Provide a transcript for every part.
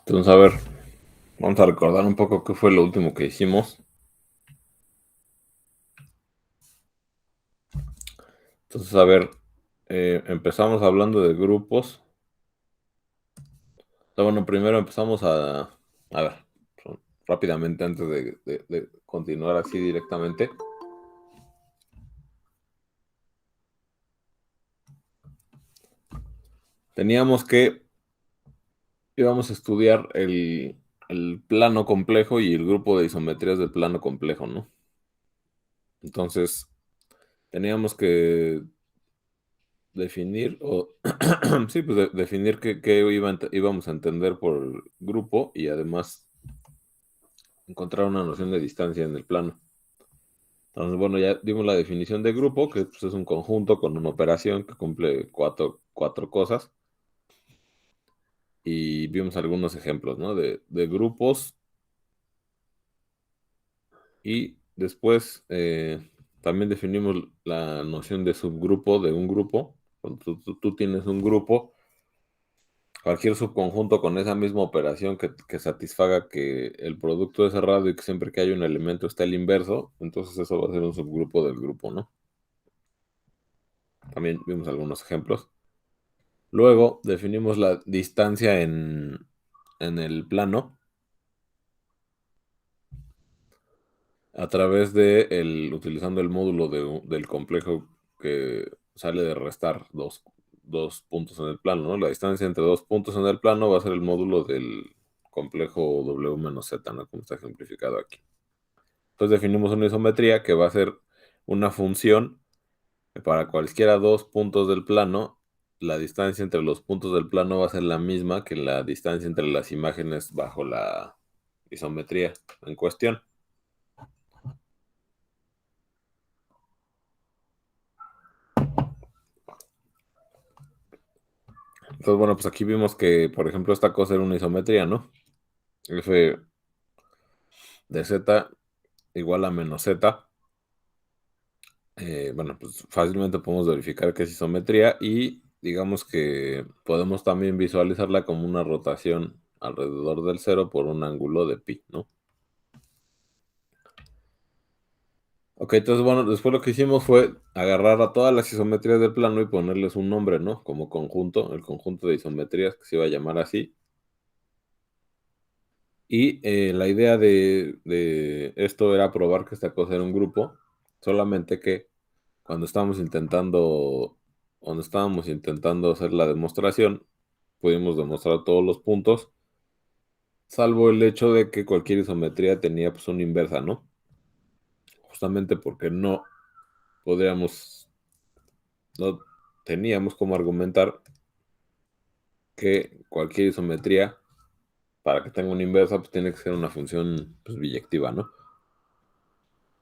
Entonces, a ver, vamos a recordar un poco qué fue lo último que hicimos. Entonces, a ver, empezamos hablando de grupos. Bueno, primero empezamos a ver, rápidamente antes de continuar así directamente. Teníamos que, íbamos a estudiar el plano complejo y el grupo de isometrías del plano complejo, ¿no? Entonces, teníamos que definir, o sí, pues definir qué íbamos a entender por grupo y además encontrar una noción de distancia en el plano. Entonces, bueno, ya dimos la definición de grupo, que pues, es un conjunto con una operación que cumple cuatro cosas. Y vimos algunos ejemplos, ¿no? De grupos. Y después también definimos la noción de subgrupo de un grupo. Cuando tú tienes un grupo, cualquier subconjunto con esa misma operación que satisfaga que el producto es cerrado y que siempre que hay un elemento está el inverso, entonces eso va a ser un subgrupo del grupo, ¿no? También vimos algunos ejemplos. Luego definimos la distancia en el plano a través utilizando el módulo del complejo que sale de restar dos puntos en el plano, ¿no? La distancia entre dos puntos en el plano va a ser el módulo del complejo W menos Z, ¿no? Como está ejemplificado aquí. Entonces definimos una isometría que va a ser una función que para cualquiera dos puntos del plano, la distancia entre los puntos del plano va a ser la misma que la distancia entre las imágenes bajo la isometría en cuestión. Entonces, bueno, pues aquí vimos que, por ejemplo, esta cosa era una isometría, ¿no? F de Z igual a menos Z. Bueno, pues fácilmente podemos verificar que es isometría y digamos que podemos también visualizarla como una rotación alrededor del cero por un ángulo de pi, ¿no? Ok, entonces, bueno, después lo que hicimos fue agarrar a todas las isometrías del plano y ponerles un nombre, ¿no? Como conjunto, el conjunto de isometrías que se iba a llamar así. Y la idea de esto era probar que esta cosa era un grupo, solamente que cuando cuando estábamos intentando hacer la demostración, pudimos demostrar todos los puntos, salvo el hecho de que cualquier isometría tenía pues una inversa, ¿no? Justamente porque podríamos, no teníamos como argumentar que cualquier isometría, para que tenga una inversa, pues tiene que ser una función pues, biyectiva, ¿no?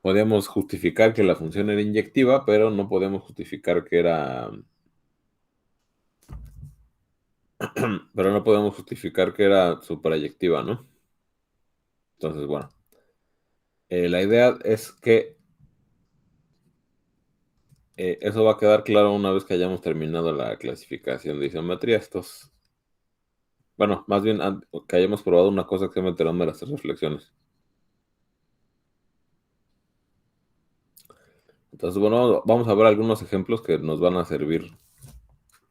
Podíamos justificar que la función era inyectiva, pero no podemos justificar que era, pero no podemos justificar que era suprayectiva, ¿no? Entonces, bueno, la idea es que eso va a quedar claro una vez que hayamos terminado la clasificación de isometría. Bueno, más bien que hayamos probado una cosa que se llama el teorema de las tres reflexiones. Entonces, bueno, vamos a ver algunos ejemplos que nos van a servir,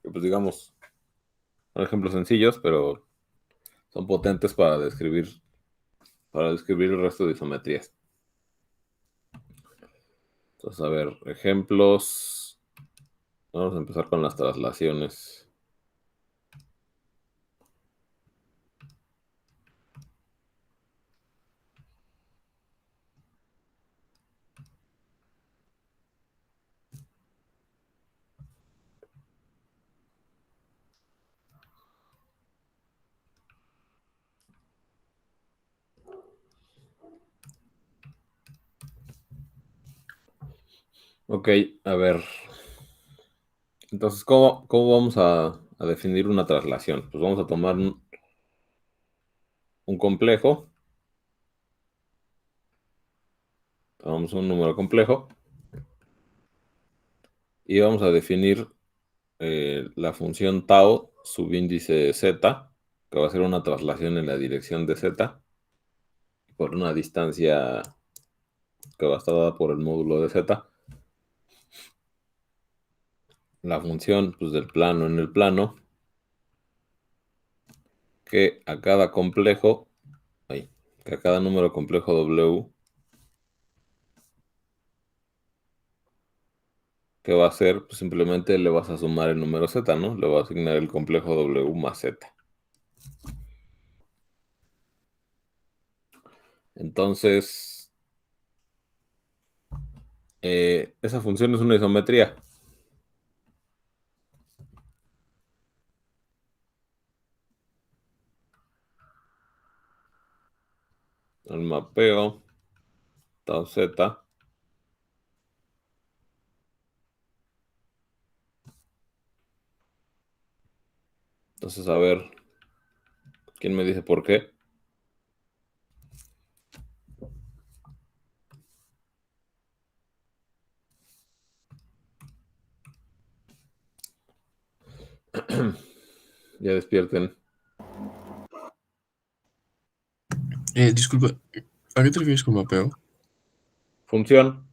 pues digamos, son ejemplos sencillos, pero son potentes para describir el resto de isometrías. Entonces, a ver, ejemplos. Vamos a empezar con las traslaciones. Ok, a ver. Entonces, ¿cómo vamos a definir una traslación? Pues vamos a tomar un complejo. Tomamos un número complejo. Y vamos a definir la función tau subíndice z, que va a ser una traslación en la dirección de z por una distancia que va a estar dada por el módulo de z. La función pues, del plano en el plano, que a cada complejo, que a cada número complejo W, ¿qué va a hacer? Pues simplemente le vas a sumar el número z, ¿no? Le va a asignar el complejo W más z. Entonces, esa función es una isometría. El mapeo tau z. Entonces, a ver, ¿quién me dice por qué? Ya despierten. Disculpa, ¿a qué te refieres con mapeo? Función.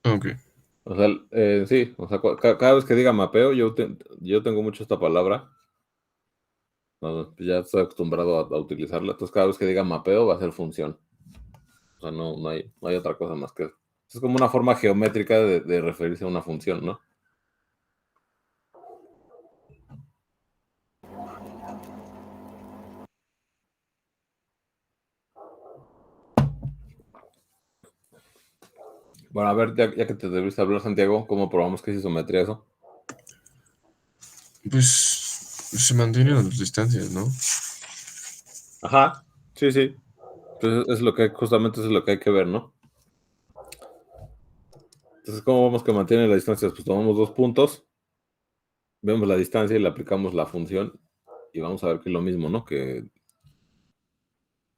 Ah, ok. O sea, sí, o sea, cada vez que diga mapeo, yo tengo mucho esta palabra. No, pues ya estoy acostumbrado a utilizarla. Entonces, cada vez que diga mapeo va a ser función. O sea, no hay otra cosa más que eso. Es como una forma geométrica de referirse a una función, ¿no? Bueno, a ver, ya que te debiste hablar, Santiago, ¿cómo probamos que es isometría eso? Pues se mantienen las distancias, ¿no? Ajá, sí, sí. Pues justamente eso es lo que hay que ver, ¿no? Entonces, ¿cómo vamos que mantiene la distancia? Pues tomamos 2 puntos, vemos la distancia y le aplicamos la función y vamos a ver que es lo mismo, ¿no? Que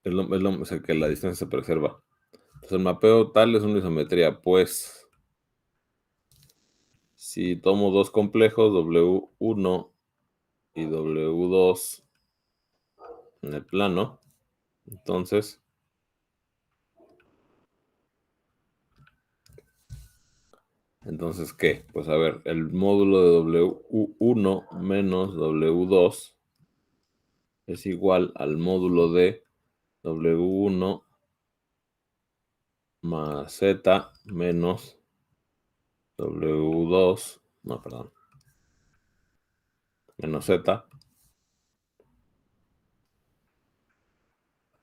o sea, que la distancia se preserva. Entonces, el mapeo tal es una isometría, pues si tomo dos complejos, W1 y W2 en el plano, entonces ¿qué? Pues a ver, el módulo de W1 menos W2 es igual al módulo de W1 más Z menos W2, no, perdón, menos Z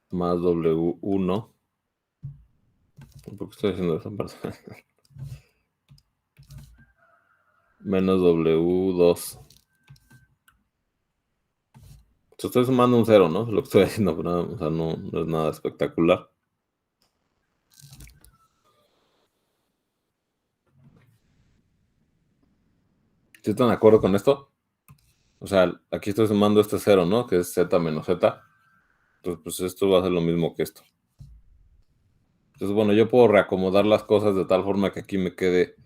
más W1. ¿Por qué estoy haciendo eso? Perdón. Menos W2. Estoy sumando un cero, ¿no? Lo que estoy haciendo, pero o sea, no es nada espectacular. ¿Sí están de acuerdo con esto? O sea, aquí estoy sumando este cero, ¿no? Que es Z menos Z. Entonces, pues esto va a ser lo mismo que esto. Entonces, bueno, yo puedo reacomodar las cosas de tal forma que aquí me quede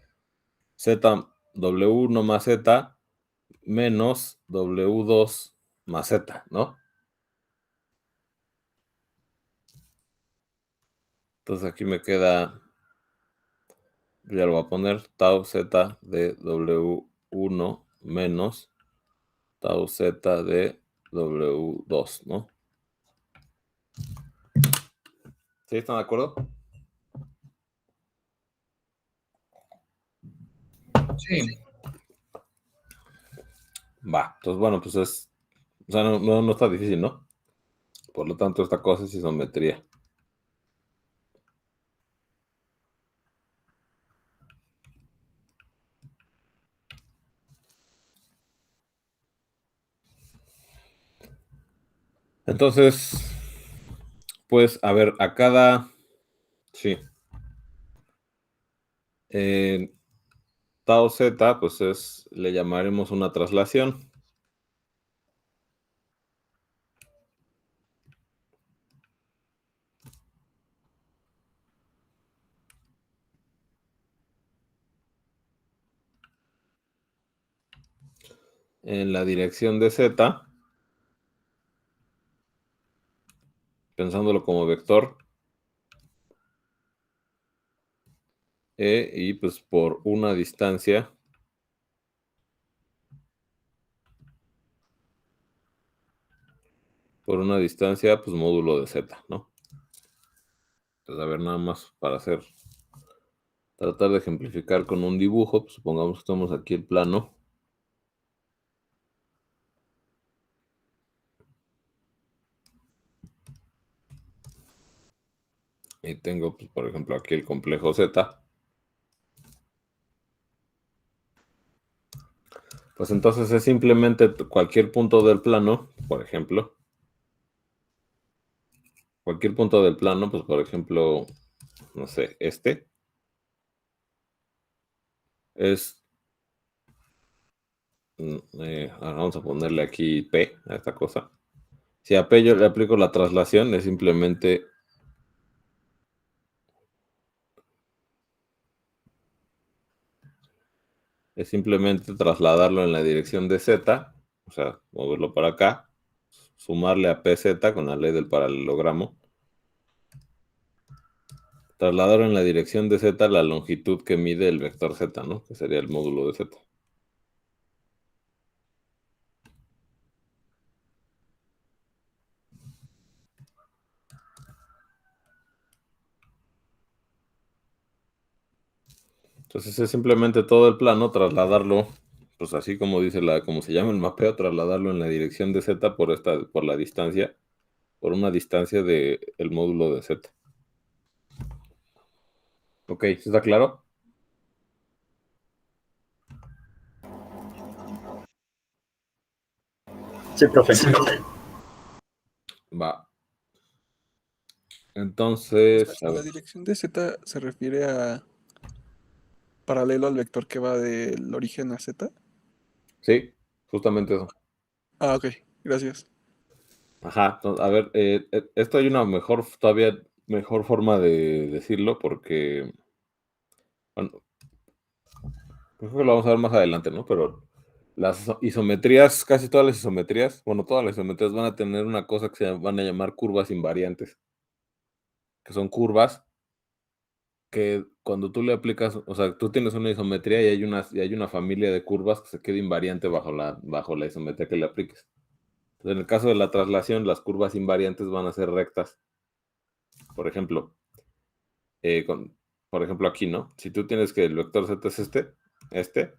Z, W1 más Z menos W2 más Z, ¿no? Entonces aquí me queda, ya lo voy a poner, tau Z de W1 menos tau Z de W2, ¿no? ¿Sí están de acuerdo? Sí. Va, entonces bueno, pues o sea, no está difícil, ¿no? Por lo tanto, esta cosa es isometría. Entonces, pues, a ver, sí, tau Z, pues le llamaremos una traslación. En la dirección de Z, pensándolo como vector, y pues por una distancia pues módulo de z, ¿no? Entonces, a ver, nada más para tratar de ejemplificar con un dibujo, pues supongamos que estamos aquí el plano. Y tengo, pues, por ejemplo, aquí el complejo Z. Pues entonces es simplemente cualquier punto del plano, por ejemplo. Cualquier punto del plano, pues por ejemplo, no sé, es, vamos a ponerle aquí P a esta cosa. Si a P yo le aplico la traslación, es simplemente trasladarlo en la dirección de Z, o sea, moverlo para acá, sumarle a PZ con la ley del paralelogramo, trasladar en la dirección de Z la longitud que mide el vector Z, ¿no? Que sería el módulo de Z. Entonces es simplemente todo el plano, trasladarlo, pues así como dice como se llama el mapeo, trasladarlo en la dirección de Z por la distancia, por una distancia del módulo de Z. Ok, ¿está claro? Sí, profe. Va. Entonces, a La ver. dirección de Z se refiere a paralelo al vector que va del origen a Z. Sí, justamente eso. Ah, ok, gracias. Ajá, a ver, esto hay una todavía mejor forma de decirlo porque, bueno, creo que lo vamos a ver más adelante, ¿no? Pero las isometrías, casi todas las isometrías, bueno, todas las isometrías van a tener una cosa que se van a llamar curvas invariantes, que son curvas que cuando tú le aplicas, o sea, tú tienes una isometría y hay una familia de curvas que se queda invariante bajo la isometría que le apliques. Entonces, en el caso de la traslación, las curvas invariantes van a ser rectas. Por ejemplo, eh, con, por ejemplo aquí, ¿no? Si tú tienes que el vector z es este,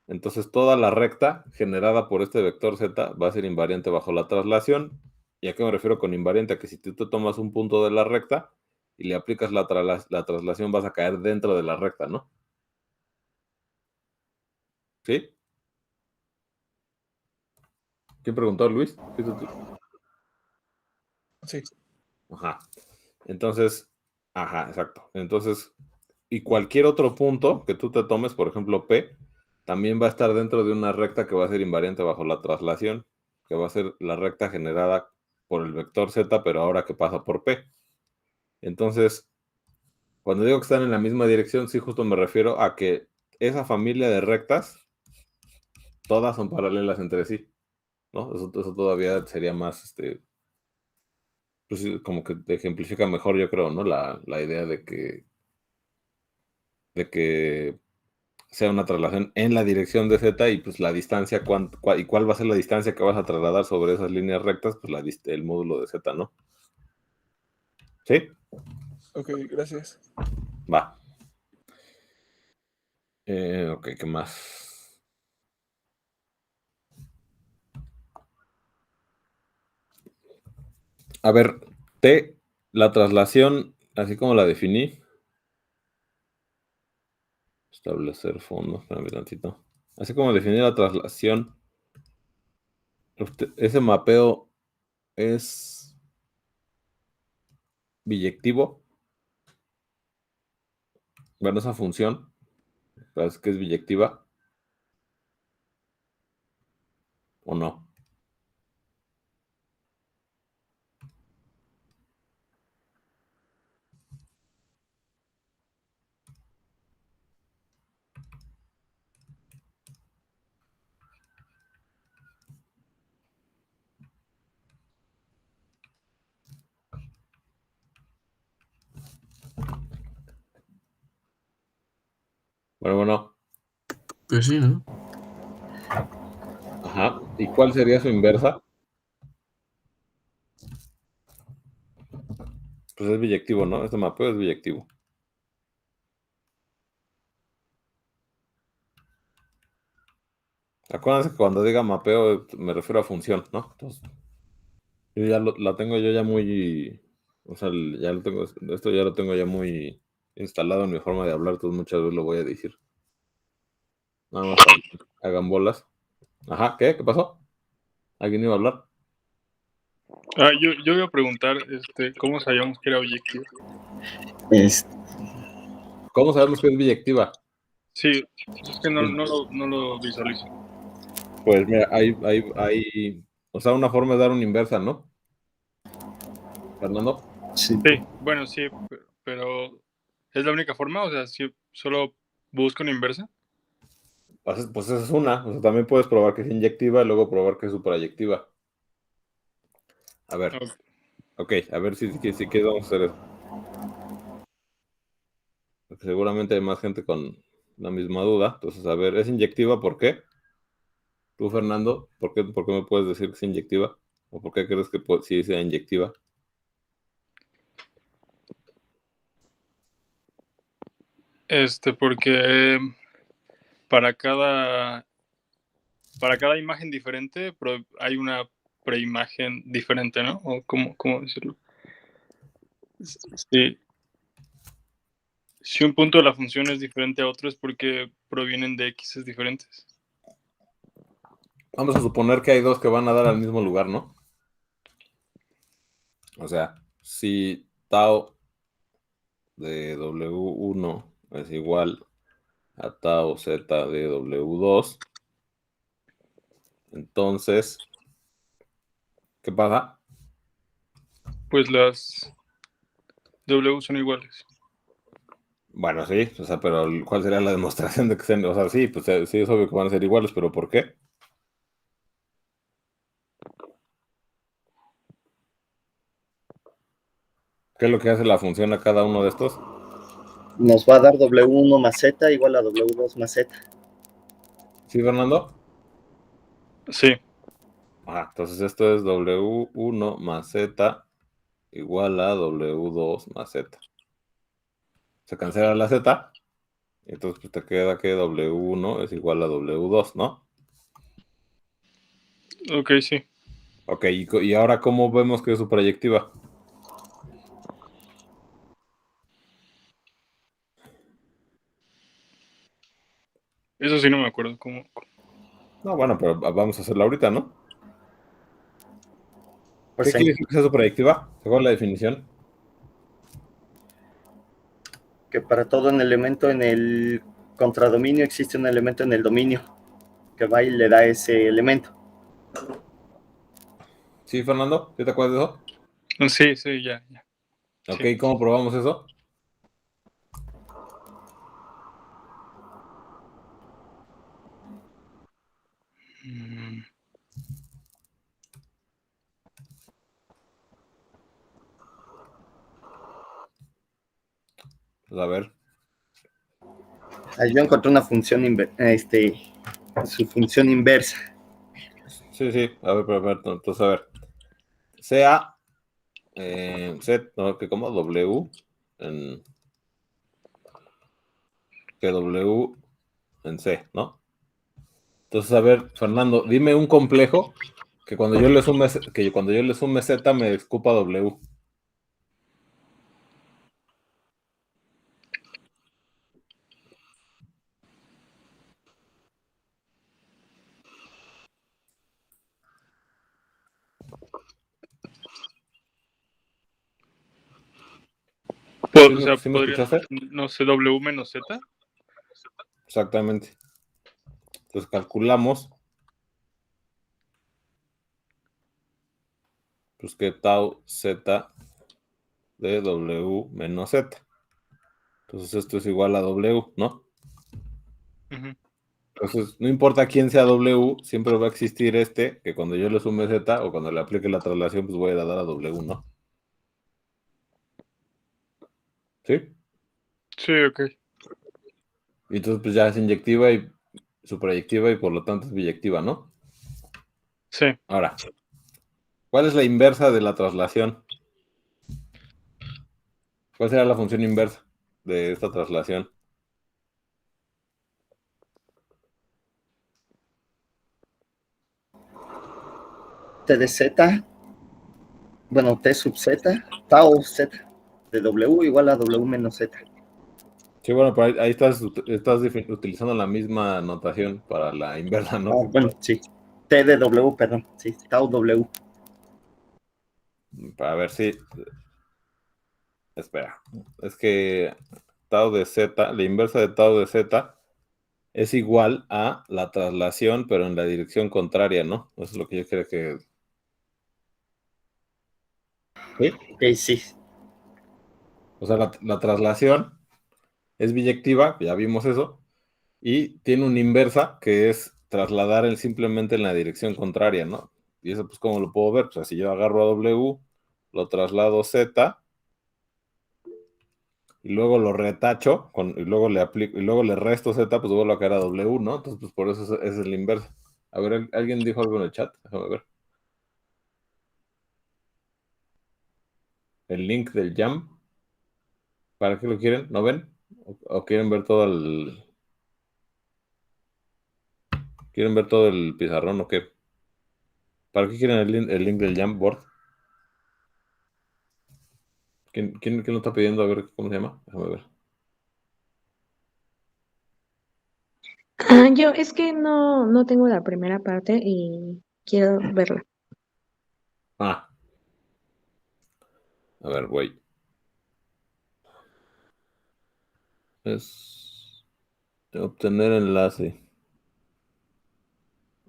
entonces toda la recta generada por este vector z va a ser invariante bajo la traslación. ¿Y a qué me refiero con invariante? A que si tú te tomas un punto de la recta y le aplicas la traslación, vas a caer dentro de la recta, ¿no? ¿Sí? ¿Quién preguntó, Luis? Sí. Ajá. Entonces, ajá, exacto. Entonces, y cualquier otro punto que tú te tomes, por ejemplo, P, también va a estar dentro de una recta que va a ser invariante bajo la traslación, que va a ser la recta generada por el vector Z, pero ahora que pasa por P. Entonces, cuando digo que están en la misma dirección, sí justo me refiero a que esa familia de rectas, todas son paralelas entre sí, ¿no? Eso todavía sería más, pues sí, como que te ejemplifica mejor, yo creo, ¿no? La idea de que sea una traslación en la dirección de Z y pues la distancia, y cuál va a ser la distancia que vas a trasladar sobre esas líneas rectas, pues el módulo de Z, ¿no? ¿Sí? Ok, gracias. Va. Ok, ¿qué más? A ver, la traslación, así como la definí, establecer fondo, espérame tantito. Así como definí la traslación, ese mapeo es biyectivo. Bueno, esa función, parece que es biyectiva, ¿o no? Bueno. Pues sí, ¿no? Ajá. ¿Y cuál sería su inversa? Pues es biyectivo, ¿no? Este mapeo es biyectivo. Acuérdense que cuando diga mapeo me refiero a función, ¿no? Entonces, yo ya la tengo yo ya muy, o sea, ya lo tengo, esto ya lo tengo ya muy instalado en mi forma de hablar, entonces muchas veces lo voy a decir. Nada más para que hagan bolas. Ajá, ¿qué? ¿Qué pasó? ¿Alguien iba a hablar? Yo iba a preguntar, ¿cómo sabíamos que era biyectivo? ¿Cómo sabemos que es biyectiva? Sí, es que no lo visualizo. Pues mira, hay, o sea, una forma es dar una inversa, ¿no? Fernando. Sí. Sí, bueno, sí, pero ¿es la única forma? O sea, si solo busco una inversa. Pues esa es una. O sea, también puedes probar que es inyectiva y luego probar que es suprayectiva. A ver. Ok, a ver si vamos a hacer eso. Porque seguramente hay más gente con la misma duda. Entonces, a ver, ¿es inyectiva por qué? Tú, Fernando, ¿por qué me puedes decir que es inyectiva? ¿O por qué crees que sí sea inyectiva? Porque para cada imagen diferente hay una preimagen diferente, ¿no? O cómo decirlo. Sí. Si un punto de la función es diferente a otro es porque provienen de x's diferentes. Vamos a suponer que hay dos que van a dar al mismo lugar, ¿no? O sea, si tau de W1 es igual a tau z de W2, entonces, ¿qué pasa? Pues las W son iguales. Bueno, sí, o sea, pero ¿cuál sería la demostración de que sean? O sea, sí, pues sí es obvio que van a ser iguales, pero ¿por qué? ¿Qué es lo que hace la función a cada uno de estos? Nos va a dar W1 más Z igual a W2 más Z. ¿Sí, Fernando? Sí. Entonces esto es W1 más Z igual a W2 más Z. Se cancela la Z, y entonces pues te queda que W1 es igual a W2, ¿no? Ok, sí. Ok, y ahora ¿cómo vemos que es su proyectiva? Eso sí no me acuerdo cómo. No, bueno, pero vamos a hacerlo ahorita, ¿no? Pues ¿Qué quiere decir que sea su proyectiva? Según la definición. que para todo un elemento en el contradominio existe un elemento en el dominio que va y le da ese elemento. ¿Sí, Fernando? ¿Sí te acuerdas de eso? Sí, ya. Ok, Sí. ¿cómo probamos eso? Pues a ver. Yo encontré una función, su función inversa. Sí. A ver, entonces a ver. Sea Z, no, que como W en que W en C, ¿no? Entonces, a ver, Fernando, dime un complejo que cuando yo le sume Z me escupa W. O sea, ¿Sí me podría, escuchaste? no sé, W menos Z. Exactamente. Entonces calculamos pues que tau Z de W menos Z. Entonces esto es igual a W, ¿no? Uh-huh. Entonces, no importa quién sea W, siempre va a existir que cuando yo le sume Z o cuando le aplique la traslación, pues voy a dar a W, ¿no? ¿Sí? Sí, ok. Y entonces pues ya es inyectiva y suprayectiva y por lo tanto es biyectiva, ¿no? Sí. Ahora, ¿cuál es la inversa de la traslación? ¿Cuál será la función inversa de esta traslación? T de Z, bueno, T sub Z, tau Z, de W igual a W menos Z. Sí, bueno, pero ahí estás utilizando la misma notación para la inversa, ¿no? Bueno, sí. T de W, perdón, sí, tau W. Para ver si... Espera, es que tau de Z, la inversa de tau de Z es igual a la traslación, pero en la dirección contraria, ¿no? Eso es lo que yo creo que... ¿Sí? Ok, sí. O sea, la traslación es biyectiva, ya vimos eso, y tiene una inversa que es trasladar simplemente en la dirección contraria, ¿no? Y eso, pues, ¿cómo lo puedo ver? Pues, si yo agarro a W, lo traslado Z, y luego lo retacho, y luego le aplico, y luego le resto Z, pues vuelvo a caer a W, ¿no? Entonces, pues por eso es el inverso. A ver, ¿alguien dijo algo en el chat? Déjame ver. El link del Jam. ¿Para qué lo quieren? ¿No ven? ¿O quieren ver todo el... ¿Quieren ver todo el pizarrón o qué? ¿Para qué quieren el link del Jamboard? ¿Quién lo está pidiendo? A ver, ¿cómo se llama? Déjame ver. Yo es que no tengo la primera parte y quiero verla. Ah, a ver, güey. Es obtener enlace.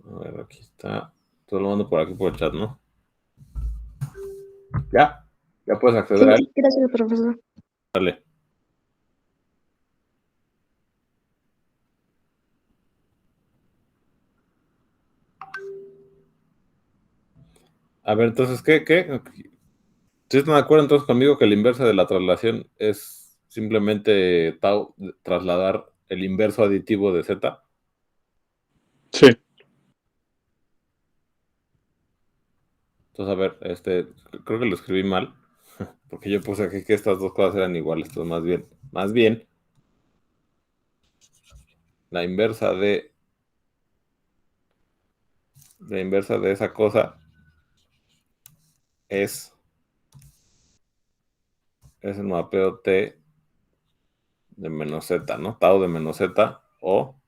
A ver, aquí está. Todo lo mando por aquí por el chat, ¿no? Ya. Ya puedes acceder a él. Sí, gracias, profesor. Dale. A ver, entonces, ¿qué? ¿Sí están de acuerdo entonces conmigo que la inversa de la traslación es simplemente tau, trasladar el inverso aditivo de Z? Sí. Entonces, a ver, creo que lo escribí mal, porque yo puse aquí que estas dos cosas eran iguales. Entonces, más bien, la inversa de esa cosa es el mapeo T de menos Z, ¿no? Tau de menos Z, o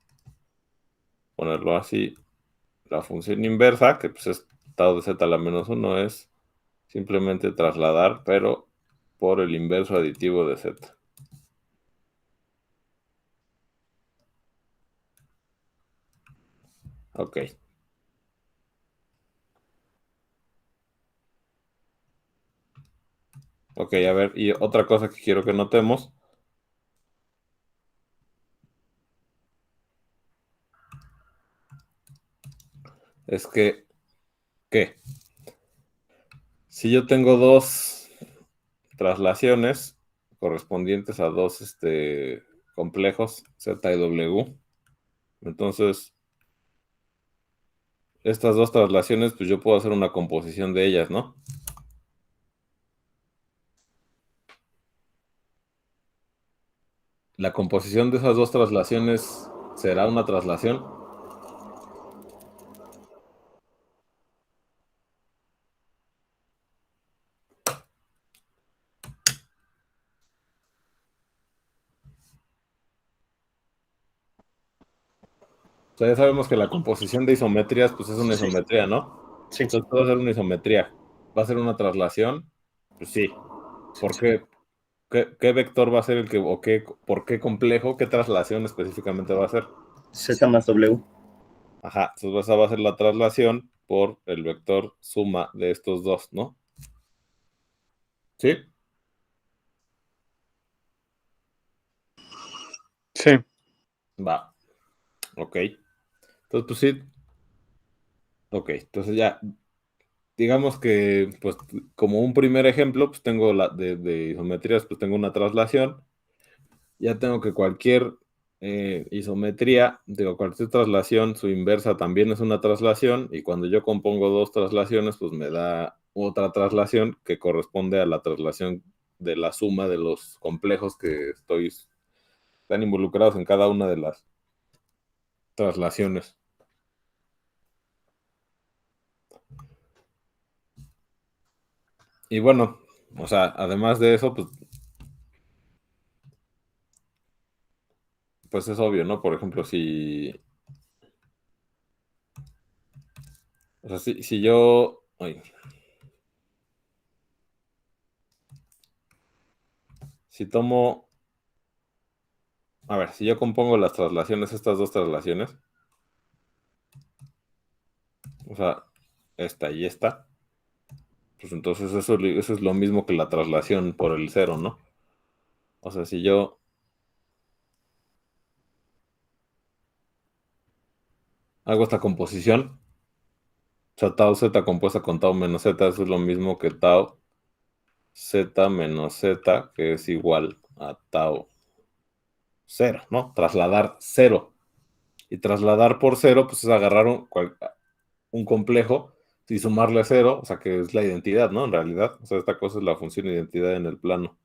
ponerlo así, la función inversa, que pues es tau de Z a la menos 1, es simplemente trasladar, pero por el inverso aditivo de Z. Ok. Ok, a ver, y otra cosa que quiero que notemos es que, ¿qué? Si yo tengo dos traslaciones correspondientes a dos complejos, Z y W, entonces estas dos traslaciones, pues yo puedo hacer una composición de ellas, ¿no? La composición de esas dos traslaciones será una traslación. O sea, ya sabemos que la composición de isometrías, pues es una Sí. isometría, ¿no? Sí. Entonces va a ser una isometría. ¿Va a ser una traslación? Pues sí. ¿Por qué? ¿Qué vector va a ser el que, por qué complejo, qué traslación específicamente va a ser? Z más W. Ajá, entonces esa va a ser la traslación por el vector suma de estos dos, ¿no? ¿Sí? Sí. Va. Ok. Entonces, pues sí. Ok, entonces ya, digamos que, pues, como un primer ejemplo, pues tengo de isometrías, pues tengo una traslación. Ya tengo que cualquier isometría, digo, cualquier traslación, su inversa también es una traslación, y cuando yo compongo dos traslaciones, pues me da otra traslación que corresponde a la traslación de la suma de los complejos que están involucrados en cada una de las traslaciones. Y bueno, o sea, además de eso, pues es obvio, ¿no? Por ejemplo, o sea, si yo, ay, si tomo, a ver, si yo compongo las traslaciones, estas dos traslaciones, o sea, esta y esta, pues entonces eso es lo mismo que la traslación por el cero, ¿no? O sea, si yo hago esta composición, o sea, tau z compuesta con tau menos z, eso es lo mismo que tau z menos z, que es igual a tau 0, ¿no? Trasladar 0. Y trasladar por 0, pues es agarrar un complejo y sumarle 0, o sea, que es la identidad, ¿no? En realidad, o sea, esta cosa es la función identidad en el plano.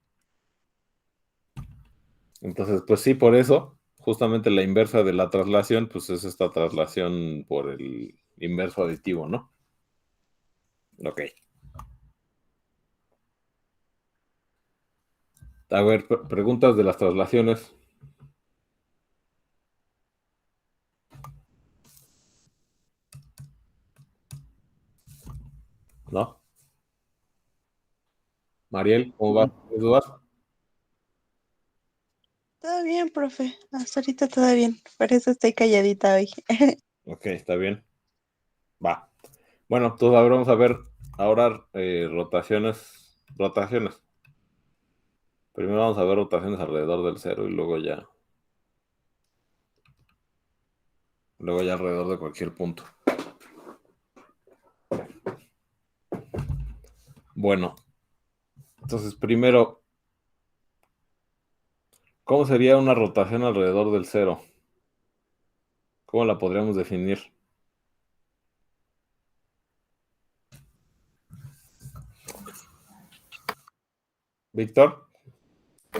Entonces, pues sí, por eso, justamente la inversa de la traslación, pues es esta traslación por el inverso aditivo, ¿no? Ok. A ver, preguntas de las traslaciones. ¿No? Mariel, ¿cómo vas? ¿Tienes dudas? Todo bien, profe. Hasta ahorita todo bien. Por eso estoy calladita hoy. Ok, está bien. Va. Bueno, entonces ahora vamos a ver ahora rotaciones. Primero vamos a ver rotaciones alrededor del cero y luego ya alrededor de cualquier punto. Bueno, entonces primero, ¿cómo sería una rotación alrededor del cero? ¿Cómo la podríamos definir? ¿Víctor?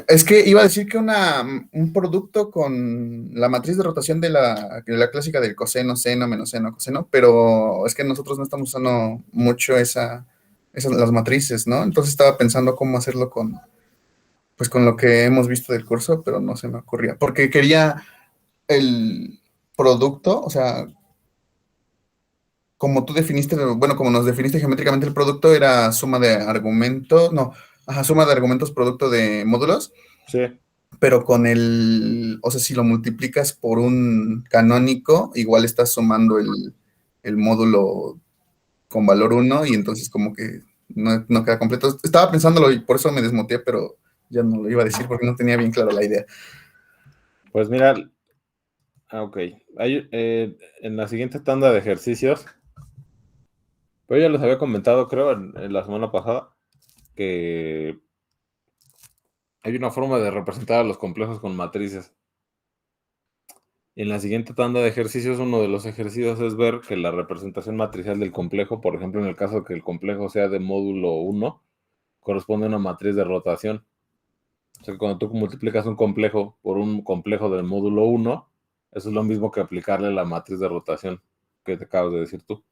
Es que iba a decir que un producto con la matriz de rotación de la clásica del coseno, seno, menos seno, coseno, pero es que nosotros no estamos usando mucho las matrices, ¿no? Entonces estaba pensando cómo hacerlo pues con lo que hemos visto del curso, pero no se me ocurría, porque quería el producto, o sea, como tú definiste, bueno, como nos definiste geométricamente el producto, era suma de argumentos, no, ajá, suma de argumentos producto de módulos, Sí. pero o sea, si lo multiplicas por un canónico, igual estás sumando el módulo con valor 1 y entonces como que no queda completo. Estaba pensándolo y por eso me desmoté, pero ya no lo iba a decir porque no tenía bien clara la idea. Pues mira, ok. En la siguiente tanda de ejercicios, pero ya les había comentado, creo, en la semana pasada, que hay una forma de representar a los complejos con matrices. En la siguiente tanda de ejercicios, uno de los ejercicios es ver que la representación matricial del complejo, por ejemplo, en el caso de que el complejo sea de módulo 1, corresponde a una matriz de rotación. O sea, que cuando tú multiplicas un complejo por un complejo del módulo 1, eso es lo mismo que aplicarle la matriz de rotación que te acabas de decir tú.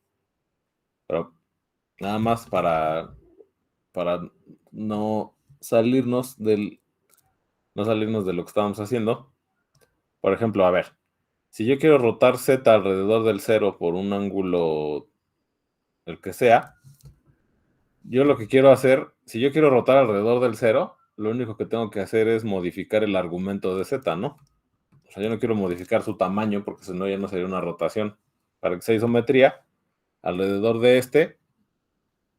Pero nada más para no salirnos de lo que estábamos haciendo. Por ejemplo, a ver, si yo quiero rotar z alrededor del 0 por un ángulo, el que sea, yo lo que quiero hacer, si yo quiero rotar alrededor del 0, lo único que tengo que hacer es modificar el argumento de z, ¿no? O sea, yo no quiero modificar su tamaño porque si no ya no sería una rotación. Para que sea isometría, alrededor de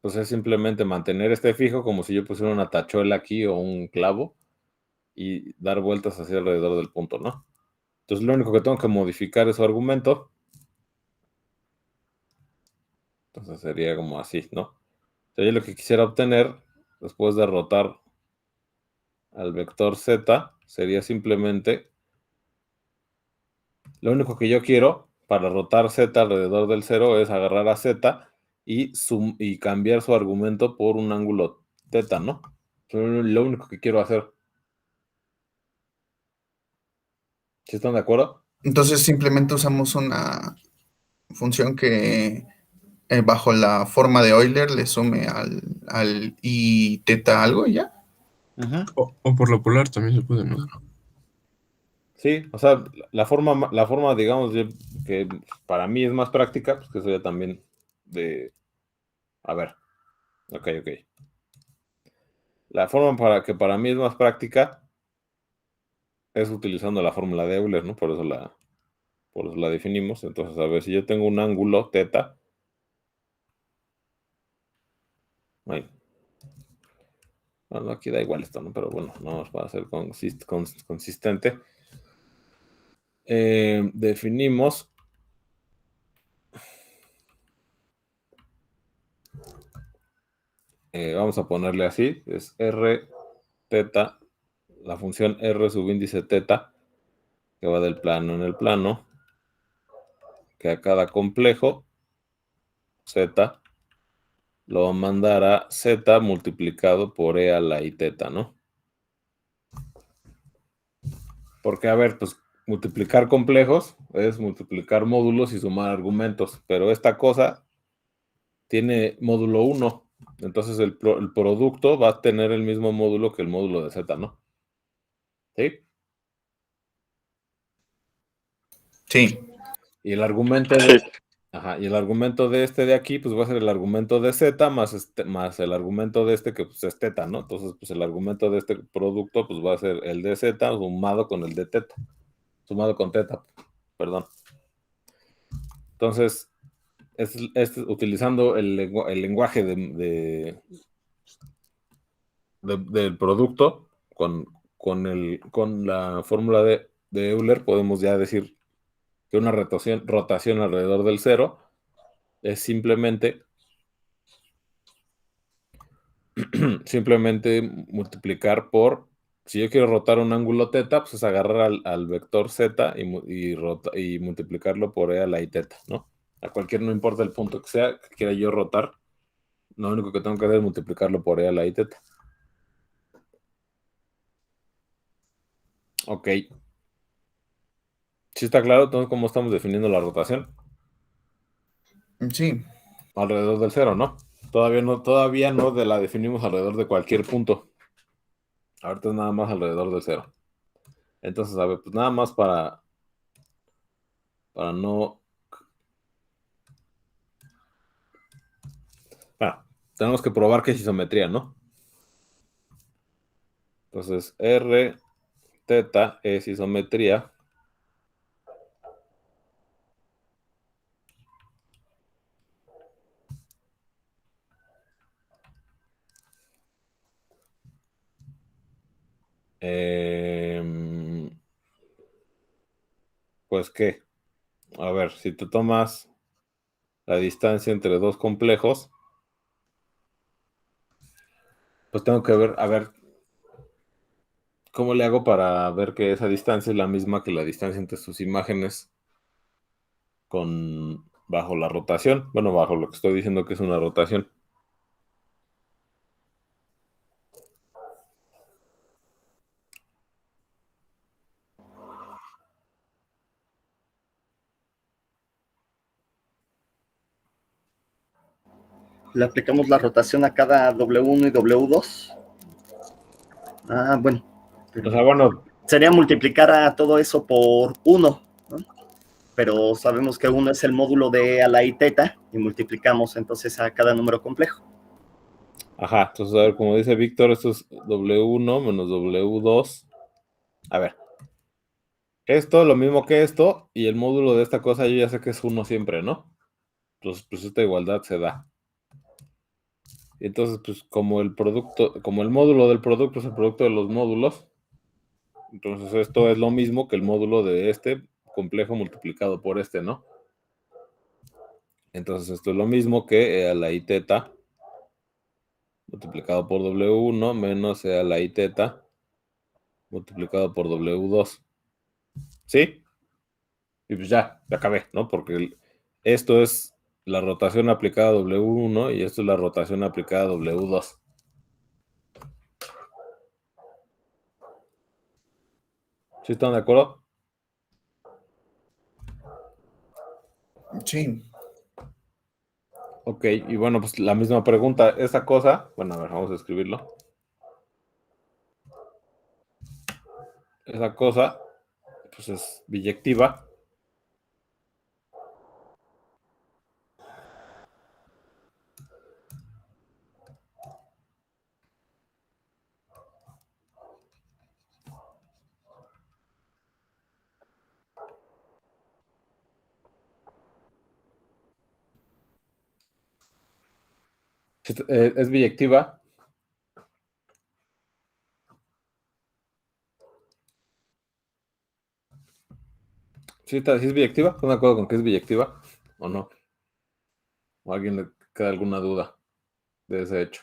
pues es simplemente mantener este fijo como si yo pusiera una tachuela aquí o un clavo y dar vueltas hacia alrededor del punto, ¿no? Entonces lo único que tengo que modificar es su argumento. Entonces sería como así, ¿no? O sea, yo lo que quisiera obtener después de rotar al vector z sería simplemente Lo único que yo quiero para rotar Z alrededor del 0 es agarrar a Z y cambiar su argumento por un ángulo θ, ¿no? Es lo único que quiero hacer. ¿Sí están de acuerdo? Entonces simplemente usamos una función que bajo la forma de Euler le sume al I teta algo y ya. O por lo polar también se puede, ¿no? Sí, o sea, la forma, digamos, que para mí es más práctica, pues que eso ya también de... A ver, ok. La forma para mí es más práctica es utilizando la fórmula de Euler, ¿no? Por eso la definimos. Entonces, a ver, si yo tengo un ángulo θ, ay, bueno, aquí da igual esto, ¿no? Pero bueno, no para ser consistente. Definimos vamos a ponerle así, es r θ, la función r subíndice θ, que va del plano en el plano, que a cada complejo z lo va a mandar a z multiplicado por e a la i θ, ¿no? Porque, a ver, pues multiplicar complejos es multiplicar módulos y sumar argumentos, pero esta cosa tiene módulo 1, entonces el producto va a tener el mismo módulo que el módulo de z, ¿no? ¿Sí? Sí. Y el argumento y el argumento de este de aquí, pues va a ser el argumento de z más el argumento de este que pues, es θ, ¿no? Entonces, pues el argumento de este producto, pues va a ser el de z sumado con el de θ. Sumado con θ, perdón. Entonces, es utilizando el lenguaje del producto con la fórmula de Euler, podemos ya decir que una rotación alrededor del 0 es simplemente multiplicar por, si yo quiero rotar un ángulo θ, pues es agarrar al vector z y multiplicarlo por e a la i θ, ¿no? A cualquier, no importa el punto que sea, que quiera yo rotar, lo único que tengo que hacer es multiplicarlo por e a la i θ. Ok. ¿Sí está claro entonces cómo estamos definiendo la rotación? Sí. Alrededor del 0, ¿no? Todavía no la definimos alrededor de cualquier punto. Ahorita es nada más alrededor del 0. Entonces, a ver, pues nada más para no... Bueno, tenemos que probar que es isometría, ¿no? Entonces, r θ es isometría. Pues, ¿qué? A ver, si tú tomas la distancia entre dos complejos, pues tengo que ver, a ver, ¿cómo le hago para ver que esa distancia es la misma que la distancia entre sus imágenes bajo la rotación? Bueno, bajo lo que estoy diciendo que es una rotación. Le aplicamos la rotación a cada W1 y W2. Ah, bueno. O sea, bueno, Sería multiplicar a todo eso por 1, ¿no? Pero sabemos que 1 es el módulo de a la i θ y multiplicamos entonces a cada número complejo. ajá, entonces a ver, como dice Víctor, esto es W1 menos W2. A ver, esto lo mismo que esto, y el módulo de esta cosa yo ya sé que es 1 siempre, ¿no? Entonces, pues esta igualdad se da. Entonces, pues como el módulo del producto es el producto de los módulos, entonces esto es lo mismo que el módulo de este complejo multiplicado por este, ¿no? Entonces esto es lo mismo que e a la i θ multiplicado por W1 menos e a la i θ multiplicado por W2. ¿Sí? Y pues ya acabé, ¿no? Porque esto es la rotación aplicada a W1 y esto es la rotación aplicada a W2. ¿Sí están de acuerdo? Sí. Ok, y bueno, pues la misma pregunta. Esa cosa, bueno, a ver, vamos a escribirlo. Esa cosa, pues es biyectiva. Es biyectiva. ¿Sí es biyectiva? ¿Están de acuerdo con que es biyectiva o no? ¿O a alguien le queda alguna duda de ese hecho?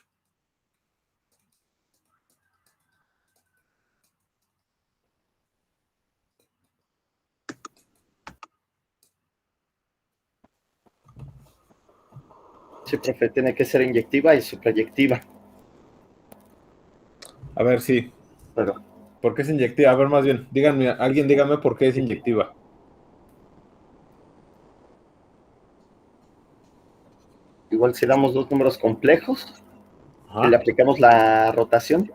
Sí, profe, tiene que ser inyectiva y suprayectiva. A ver, sí. Pero ¿Por qué es inyectiva? A ver, más bien, alguien dígame por qué es inyectiva. igual si damos dos números complejos y le Ajá. aplicamos la rotación.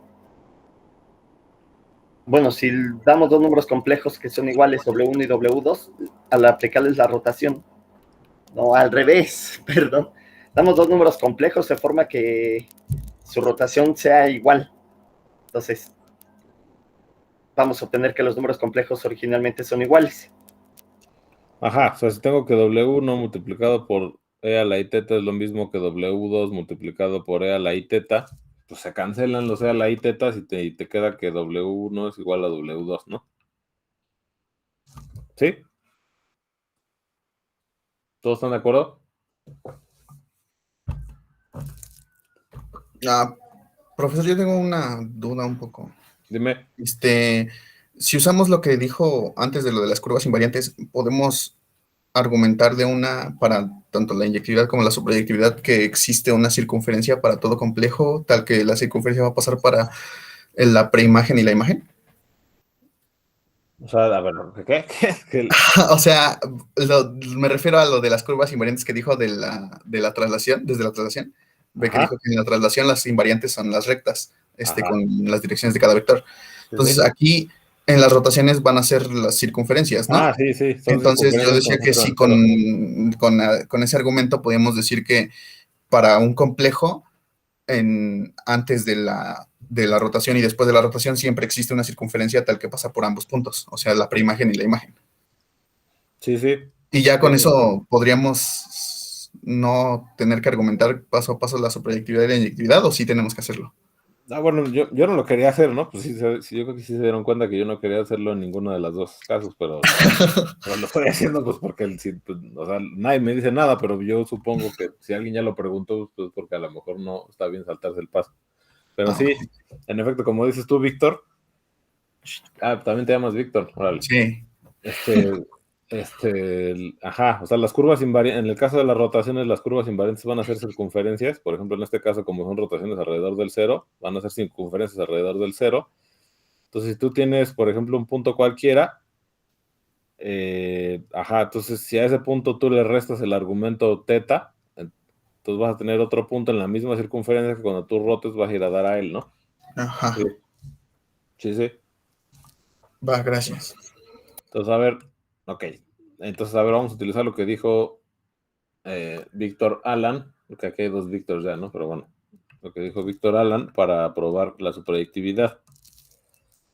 Bueno, si damos dos números complejos que son iguales, W1 y W2, al aplicarles la rotación, no, al revés, perdón. Damos dos números complejos de forma que su rotación sea igual. Entonces, vamos a obtener que los números complejos originalmente son iguales. Ajá, o sea, si tengo que W1 multiplicado por E a la I teta es lo mismo que W2 multiplicado por E a la I teta, pues se cancelan los E a la I tetas y te queda que W1 es igual a W2, ¿no? ¿Sí? ¿Todos están de acuerdo? Profesor, yo tengo una duda un poco. Dime. Si usamos lo que dijo antes de lo de las curvas invariantes, podemos argumentar para tanto la inyectividad como la suprayectividad, que existe una circunferencia para todo complejo, tal que la circunferencia va a pasar para la preimagen y la imagen. O sea, a ver, ¿qué? O sea, me refiero a lo de las curvas invariantes que dijo de la traslación, desde la traslación. Ve que Ajá, dijo que en la traslación las invariantes son las rectas, ajá, con las direcciones de cada vector. sí, Entonces, sí. aquí en las rotaciones van a ser las circunferencias, ¿no? Ah, sí, sí, son Entonces, yo circunferencias decía con que centro sí, en cero. con ese argumento podíamos decir que para un complejo, antes de la rotación y después de la rotación, siempre existe una circunferencia tal que pasa por ambos puntos, o sea, la preimagen y la imagen. Sí, sí. Y ya con Sí. eso podríamos no tener que argumentar paso a paso la suprayectividad y la inyectividad, o sí tenemos que hacerlo. Ah, bueno, yo no lo quería hacer, ¿no? Pues sí, yo creo que sí se dieron cuenta que yo no quería hacerlo en ninguno de los dos casos, pero lo estoy haciendo pues porque pues, o sea, nadie me dice nada, pero yo supongo que si alguien ya lo preguntó, pues porque a lo mejor no está bien saltarse el paso. Pero Ah, sí, en efecto, como dices tú, Víctor, también te llamas Víctor, órale. sí. Ajá, o sea, las curvas invariantes, en el caso de las rotaciones, las curvas invariantes van a ser circunferencias, por ejemplo, en este caso, como son rotaciones alrededor del cero, van a ser circunferencias alrededor del cero. Entonces, si tú tienes, por ejemplo, un punto cualquiera, entonces si a ese punto tú le restas el argumento teta, entonces vas a tener otro punto en la misma circunferencia que cuando tú rotes vas a ir a dar a él, ¿no? Ajá. Sí, sí, sí. Va, gracias. Entonces, a ver, ok. Entonces, a ver, vamos a utilizar lo que dijo Víctor Alan, porque aquí hay dos Víctors ya, ¿no? Pero bueno, lo que dijo Víctor Alan para probar la suprayectividad.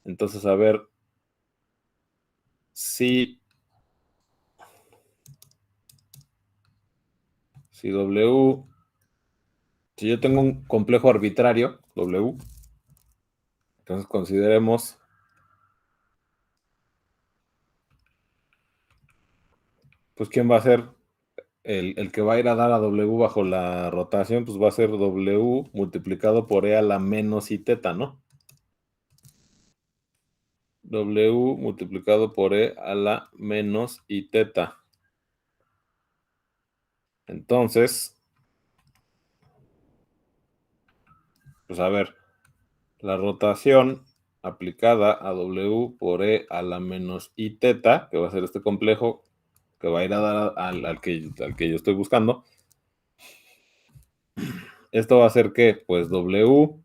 Entonces, a ver si W, si yo tengo un complejo arbitrario, W, entonces consideremos pues quién va a ser el que va a ir a dar a W bajo la rotación, pues va a ser W multiplicado por E a la menos I teta, ¿no? W multiplicado por E a la menos I teta. Entonces, pues a ver, la rotación aplicada a W por E a la menos I teta, que va a ser este complejo, que va a ir a dar al que yo estoy buscando. Esto va a ser que, pues W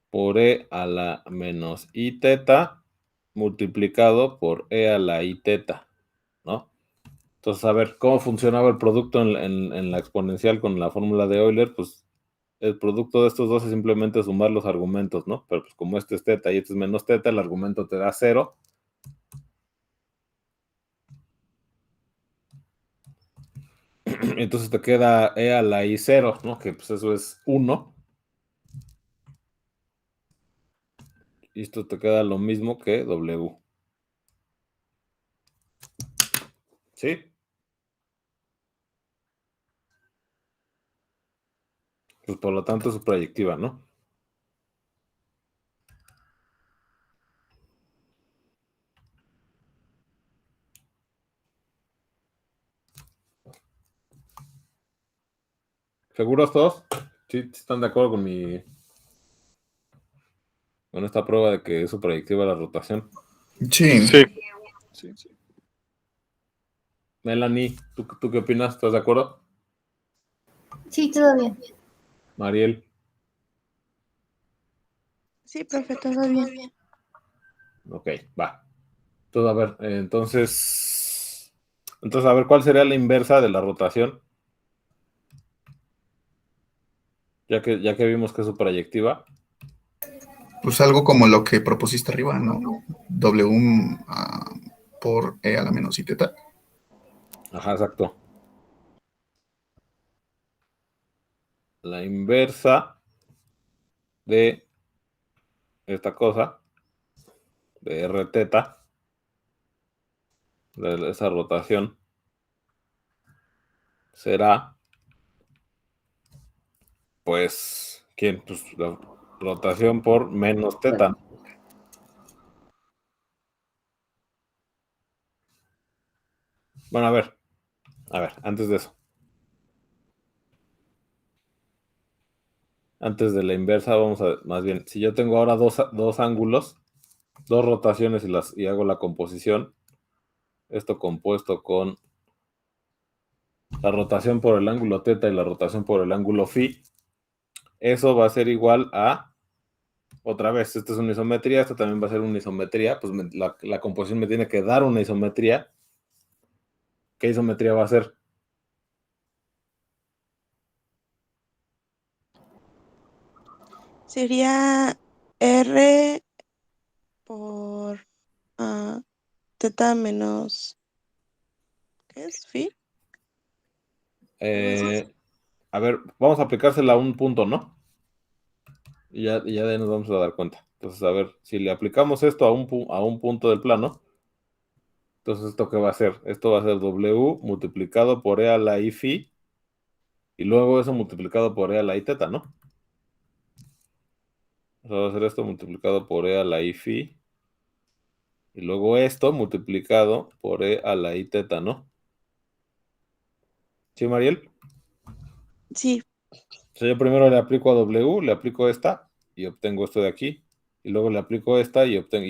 por E a la menos I teta multiplicado por E a la I teta, ¿no? Entonces, a ver, ¿cómo funcionaba el producto en la exponencial con la fórmula de Euler? Pues el producto de estos dos es simplemente sumar los argumentos, ¿no? Pero pues como este es teta y este es menos teta, el argumento te da 0. Entonces te queda E a la I 0, ¿no? Que pues eso es 1. Y esto te queda lo mismo que W. ¿Sí? Pues por lo tanto es su proyectiva, ¿no? ¿Seguros todos? ¿Sí están de acuerdo con esta prueba de que es su proyectiva la rotación? Sí. Sí. Sí, sí. Melanie, ¿tú qué opinas? ¿Estás de acuerdo? Sí, todo bien. Mariel. Sí, profe, todo bien. Ok, va. Entonces, a ver, entonces, a ver, ¿cuál sería la inversa de la rotación? Ya que vimos que es su proyectiva. Pues algo como lo que propusiste arriba, ¿no? W por E a la menos I teta. Ajá, exacto. La inversa de esta cosa, de R teta, de esa rotación, será, pues, ¿quién? Pues la rotación por menos teta. Bueno, a ver, antes de eso. Antes de la inversa, vamos a, más bien, si yo tengo ahora dos ángulos, dos rotaciones y hago la composición, esto compuesto con la rotación por el ángulo teta y la rotación por el ángulo phi, eso va a ser igual a, otra vez, esta es una isometría, esta también va a ser una isometría, pues la composición me tiene que dar una isometría. ¿Qué isometría va a ser? Sería R por teta menos, ¿qué es? ¿Phi? A ver, vamos a aplicársela a un punto, ¿no? Y ya de ahí nos vamos a dar cuenta. Entonces, a ver, si le aplicamos esto a un punto del plano, entonces, ¿esto qué va a ser? Esto va a ser W multiplicado por E a la I phi, y luego eso multiplicado por E a la I teta, ¿no? O sea, va a ser esto multiplicado por E a la I phi, y luego esto multiplicado por E a la I teta, ¿no? ¿Sí, Mariel? Sí, O sea, yo primero le aplico a W, le aplico esta, y obtengo esto de aquí, y luego le aplico esta y obtengo,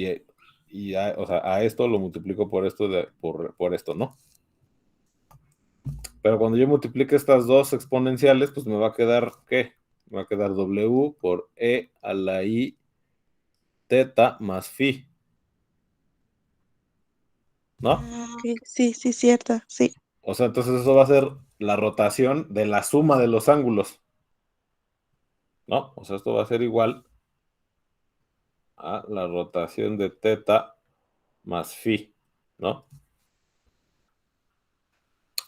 o sea, a esto lo multiplico por esto, por esto, ¿no? Pero cuando yo multiplique estas dos exponenciales, pues me va a quedar, ¿qué? Me va a quedar W por E a la I teta más phi, ¿no? ok, sí, cierto, sí. O sea, entonces eso va a ser la rotación de la suma de los ángulos, ¿no? O sea, esto va a ser igual a la rotación de teta más phi, ¿no?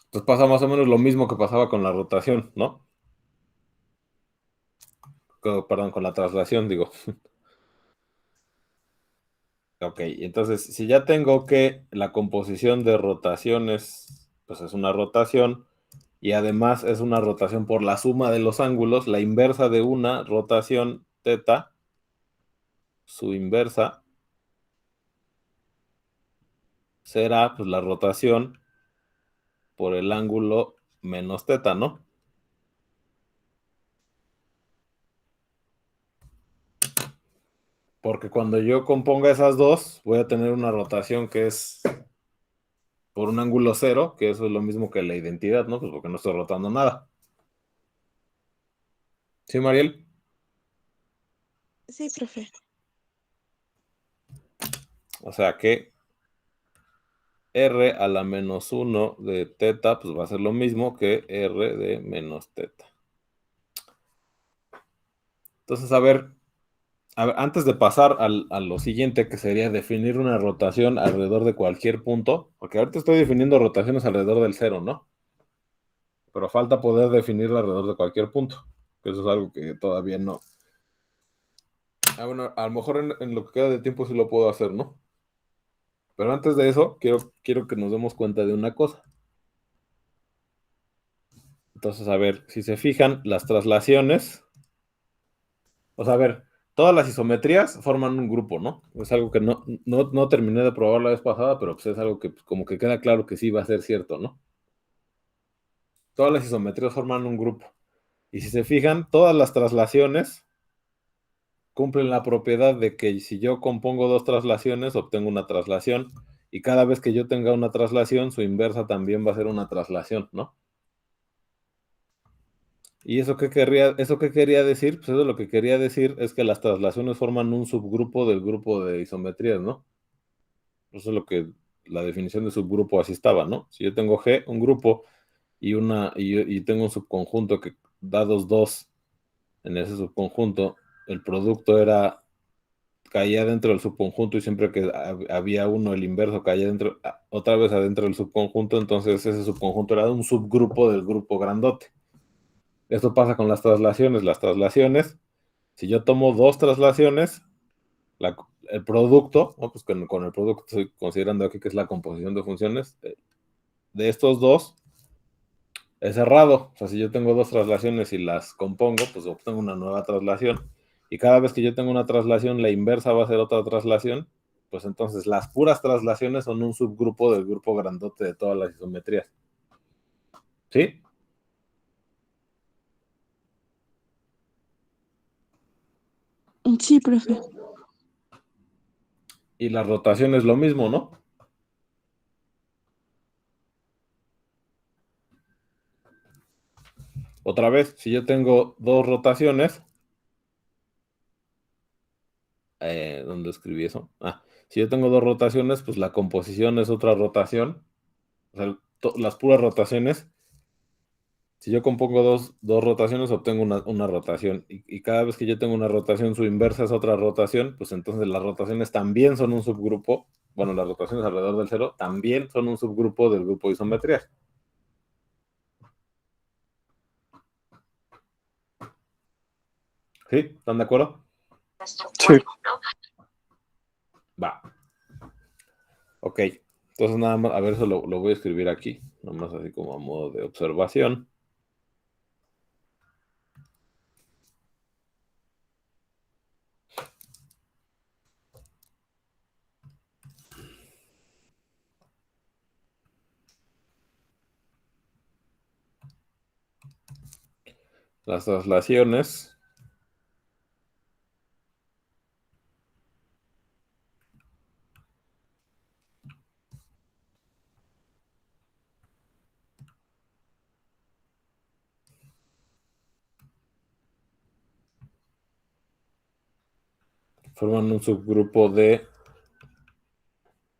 Entonces pasa más o menos lo mismo que pasaba con la rotación, ¿no? Perdón, con la traslación, digo. Ok, entonces si ya tengo que la composición de rotaciones, pues es una rotación, y además es una rotación por la suma de los ángulos, la inversa de una rotación teta su inversa será pues la rotación por el ángulo menos teta, ¿no? Porque cuando yo componga esas dos, voy a tener una rotación que es por un ángulo cero, que eso es lo mismo que la identidad, ¿no? Pues porque no estoy rotando nada. ¿Sí, Mariel? Sí, profe. O sea que R a la menos 1 de teta, pues va a ser lo mismo que R de menos teta. Entonces, a ver, antes de pasar a lo siguiente, que sería definir una rotación alrededor de cualquier punto, porque ahorita estoy definiendo rotaciones alrededor del cero, ¿no? Pero falta poder definirla alrededor de cualquier punto, que eso es algo que todavía no. Bueno, a lo mejor en lo que queda de tiempo sí lo puedo hacer, ¿no? Pero antes de eso, quiero que nos demos cuenta de una cosa. Entonces, a ver, si se fijan, las traslaciones, o sea, a ver, todas las isometrías forman un grupo, ¿no? Es algo que no terminé de probar la vez pasada, pero pues es algo que pues, como que queda claro que sí va a ser cierto, ¿no? Todas las isometrías forman un grupo. Y si se fijan, todas las traslaciones cumplen la propiedad de que si yo compongo dos traslaciones, obtengo una traslación. Y cada vez que yo tenga una traslación, su inversa también va a ser una traslación, ¿no? ¿Y eso qué quería decir? Pues eso lo que quería decir es que las traslaciones forman un subgrupo del grupo de isometrías, ¿no? Eso es lo que la definición de subgrupo así estaba, ¿no? Si yo tengo G, un grupo, y tengo un subconjunto que dados dos en ese subconjunto, el producto caía dentro del subconjunto y siempre que había uno, el inverso caía dentro, otra vez adentro del subconjunto, entonces ese subconjunto era un subgrupo del grupo grandote. Esto pasa con las traslaciones. Las traslaciones, si yo tomo dos traslaciones, el producto, ¿no? Pues con el producto estoy considerando aquí que es la composición de funciones, de estos dos es cerrado. O sea, si yo tengo dos traslaciones y las compongo, pues obtengo una nueva traslación. Y cada vez que yo tengo una traslación, la inversa va a ser otra traslación. Pues entonces las puras traslaciones son un subgrupo del grupo grandote de todas las isometrías. ¿Sí? Sí, profe. Y la rotación es lo mismo, ¿no? Otra vez, si yo tengo dos rotaciones, ¿dónde escribí eso? Si yo tengo dos rotaciones, pues la composición es otra rotación. O sea, las puras rotaciones, si yo compongo dos rotaciones, obtengo una rotación. Y cada vez que yo tengo una rotación, su inversa es otra rotación, pues entonces las rotaciones también son un subgrupo. Bueno, las rotaciones alrededor del cero también son un subgrupo del grupo de isometrías. ¿Sí? ¿Están de acuerdo? Sí. Va. Ok. Entonces nada más, a ver, eso lo voy a escribir aquí. Nada más así como a modo de observación. Las traslaciones forman un subgrupo de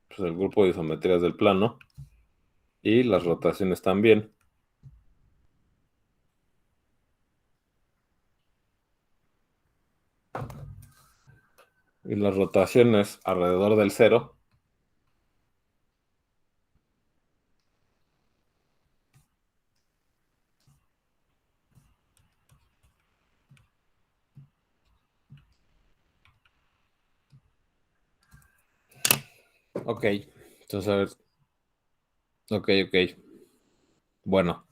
pues, el grupo de isometrías del plano y las rotaciones también. Y las rotaciones alrededor del cero ok, entonces a ver, ok, bueno,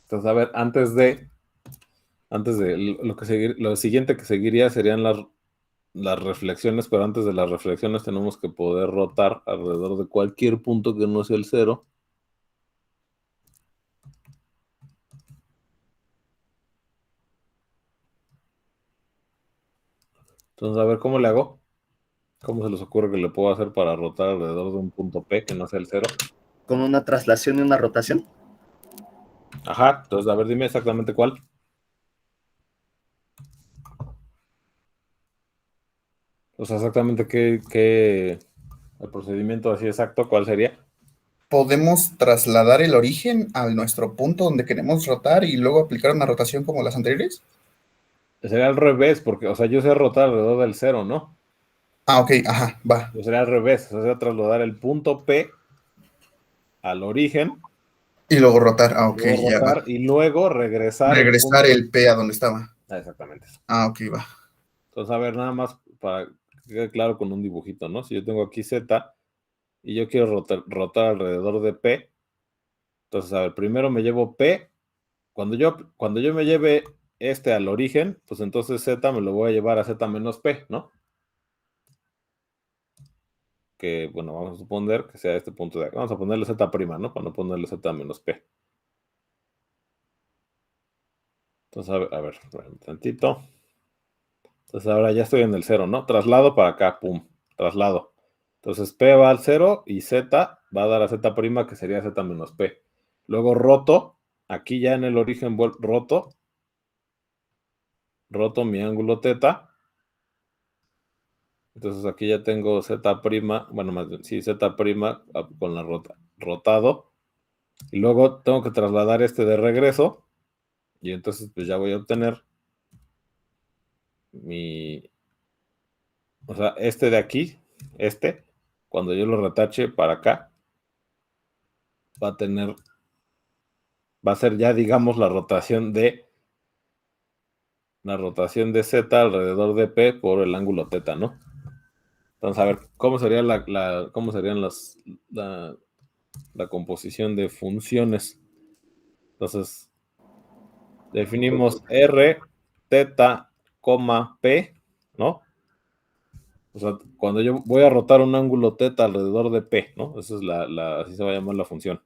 entonces a ver, antes de lo siguiente que seguiría serían las reflexiones, pero antes de las reflexiones tenemos que poder rotar alrededor de cualquier punto que no sea el 0. Entonces, a ver, ¿cómo le hago? ¿Cómo se les ocurre que le puedo hacer para rotar alrededor de un punto P que no sea el 0? Con una traslación y una rotación. Ajá, entonces, a ver, dime exactamente cuál. O sea, exactamente el procedimiento así exacto, ¿cuál sería? Podemos trasladar el origen a nuestro punto donde queremos rotar y luego aplicar una rotación como las anteriores. Sería al revés, porque, o sea, yo sé rotar alrededor del 0, ¿no? Ah, ok, ajá, va. Yo sería al revés, o sea, sería trasladar el punto P al origen, Y luego rotar, ah, ok, luego ya rotar va. y luego regresar el Regresar punto. el P a donde estaba. Ah, exactamente eso. Ah, ok, va. Entonces, a ver, nada más para que quede claro con un dibujito, ¿no? Si yo tengo aquí Z y yo quiero rotar alrededor de P, entonces, a ver, primero me llevo P. Cuando yo me lleve este al origen, pues entonces Z me lo voy a llevar a Z menos P, ¿no? Que, bueno, vamos a suponer que sea este punto de acá. Vamos a ponerle Z', ¿no? Para no ponerle Z menos P. Entonces, a ver, un tantito. Entonces, ahora ya estoy en el 0, ¿no? Traslado para acá, pum, traslado. Entonces, P va al 0 y Z va a dar a Z', que sería Z menos P. Luego roto, aquí ya en el origen roto mi ángulo θ. Entonces aquí ya tengo Z', bueno, más bien, sí, Z' con la rotado. Y luego tengo que trasladar este de regreso. Y entonces pues ya voy a obtener o sea, este de aquí, cuando yo lo retache para acá, va a ser ya, digamos, la rotación de Z alrededor de P por el ángulo θ, ¿no? Entonces, a ver, ¿cómo sería cómo serían la composición de funciones? Entonces, definimos R, θ, P, ¿no? O sea, cuando yo voy a rotar un ángulo θ alrededor de P, ¿no? Esa es así se va a llamar la función.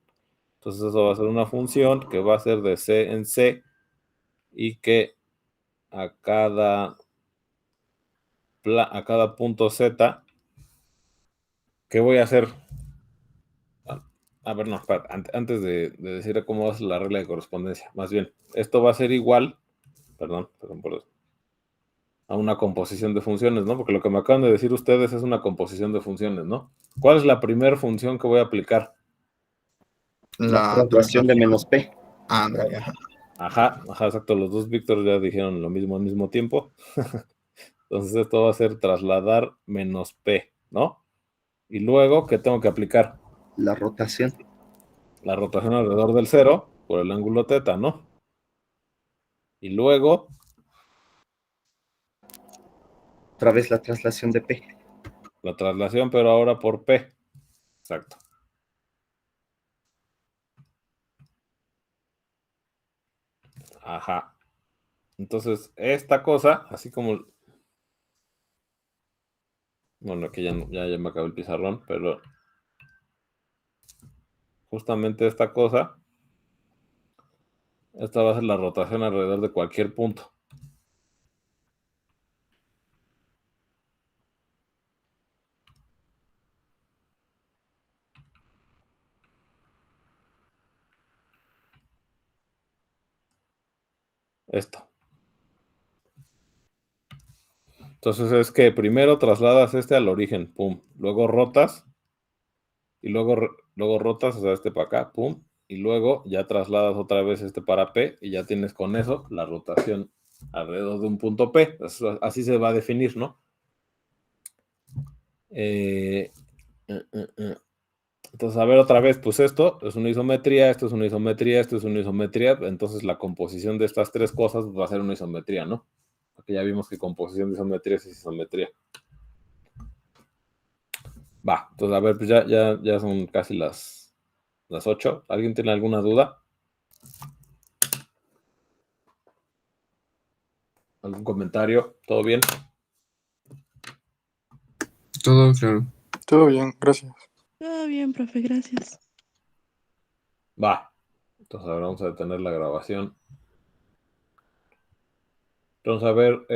Entonces, eso va a ser una función que va a ser de C en C y que a cada punto Z, ¿qué voy a hacer? A ver, no, espera, antes de decir cómo va a ser la regla de correspondencia, más bien, esto va a ser igual, perdón por eso, a una composición de funciones, ¿no? Porque lo que me acaban de decir ustedes es una composición de funciones, ¿no? ¿Cuál es la primera función que voy a aplicar? La traslación de menos P. Ah, ajá, exacto. Los dos Víctor ya dijeron lo mismo al mismo tiempo. Entonces esto va a ser trasladar menos P, ¿no? Y luego, ¿qué tengo que aplicar? La rotación. La rotación alrededor del 0 por el ángulo θ, ¿no? Y luego... Otra vez la traslación de P. La traslación, pero ahora por P. Exacto. Ajá. Entonces, esta cosa, así como... Bueno, aquí ya me acabó el pizarrón, pero... Justamente esta cosa... Esta va a ser la rotación alrededor de cualquier punto. Esto. Entonces es que primero trasladas este al origen, pum. Luego rotas. Y luego rotas, o sea, este para acá, pum. Y luego ya trasladas otra vez este para P. Y ya tienes con eso la rotación alrededor de un punto P. Así se va a definir, ¿no? Entonces, a ver otra vez, pues esto es una isometría, esto es una isometría, esto es una isometría. Entonces la composición de estas tres cosas va a ser una isometría, ¿no? Porque ya vimos que composición de isometría es isometría. Va, entonces a ver, pues ya son casi las 8. ¿Alguien tiene alguna duda? ¿Algún comentario? ¿Todo bien? Todo claro. Todo bien, gracias. Todo bien, profe, gracias. Va. Entonces ahora vamos a detener la grabación. Entonces, a ver,